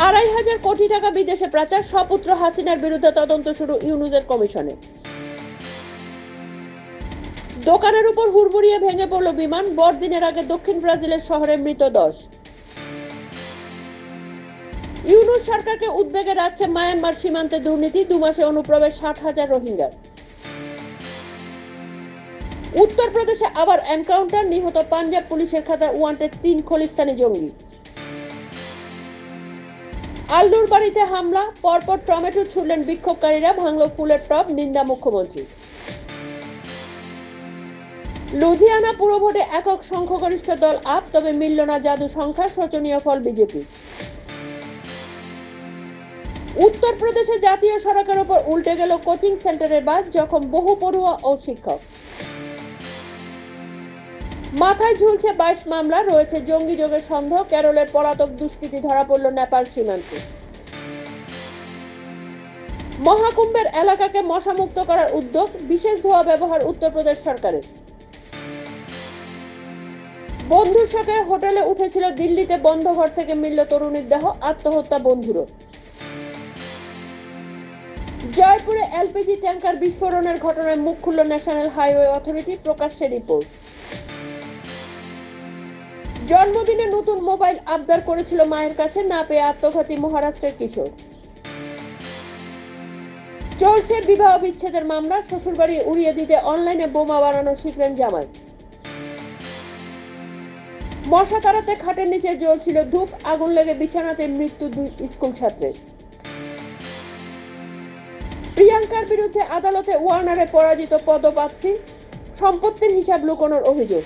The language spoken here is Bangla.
2,500 কোটি টাকা বিদেশে পাচার, স্বপুত্র হাসিনার বিরুদ্ধে তদন্ত শুরু ইউনূসের কমিশনে। দোকানের উপর হুড়মুড়িয়ে ভেঙে পড়ল বিমান, বড়দিনের আগে দক্ষিণ ব্রাজিলের শহরে মৃত 10। ইউনূস সরকারকে উদ্বেগে রাখছে মায়ানমার সীমান্তে দুর্নীতি, 2 মাসে অনুপ্রবেশ 60,000 রোহিঙ্গার। উত্তরপ্রদেশে আবার এনকাউন্টার, নিহত পাঞ্জাব পুলিশের খাতায় ওয়ান্টেড 3 খলিস্তানি জঙ্গি। আল্লুর বাড়িতে হামলা, পরপর টমেটো ছুড়লেন বিক্ষোভকারীরা, ভাঙল ফুলের টব, নিন্দা মুখ্যমন্ত্রী। লুধিয়ানা পুরভোটে একক সংখ্যাগরিষ্ঠ দল আপ, তবে মিলল না জাদু সংখ্যা, শোচনীয় ফল বিজেপি। উত্তরপ্রদেশে জাতীয় সড়কের ওপর উল্টে গেল কোচিং সেন্টারের বাস, জখম বহু পড়ুয়া ও শিক্ষক। মাথায় ঝুলছে 22 মামলা, রয়েছে জঙ্গি যোগের সন্দেহ, কেরলের পলাতক দুষ্কৃতী ধরা পড়ল নেপাল সীমান্তে। মহাকুম্ভের এলাকাকে মশামুক্ত করার উদ্যোগ, বিশেষ ধোঁয়া ব্যবহার উত্তরপ্রদেশ সরকারের। বন্ধুর শোকে হোটেলে উঠেছিল দিল্লিতে বন্ধ ঘর থেকে মিলল তরুণীর দেহ, আত্মহত্যা বন্ধুরও। জয়পুরে এলপিজি ট্যাঙ্কার বিস্ফোরণের ঘটনায় মুখ খুলল ন্যাশনাল হাইওয়ে অথরিটি, প্রকাশ্যে রিপোর্ট। জন্মদিনে নতুন মোবাইল আবদার করেছিল মায়ের কাছে, না পেয়ে আত্মঘাতী মহারাষ্ট্রের কিশোর। চলছে বিবাহ বিচ্ছেদের মামলা, শ্বশুরবাড়ি উড়িয়ে দিতে অনলাইনে বোমা বানানো শিখলেন জামাই। মশা তাড়াতে খাটের নিচে জ্বলছিল ধূপ, আগুন লেগে বিছানাতে মৃত্যু 2 স্কুল ছাত্রের। প্রিয়াঙ্কার বিরুদ্ধে আদালতে ওয়ার্নারে পরাজিত পদপ্রার্থী, সম্পত্তির হিসাব লুকোনোর অভিযোগ।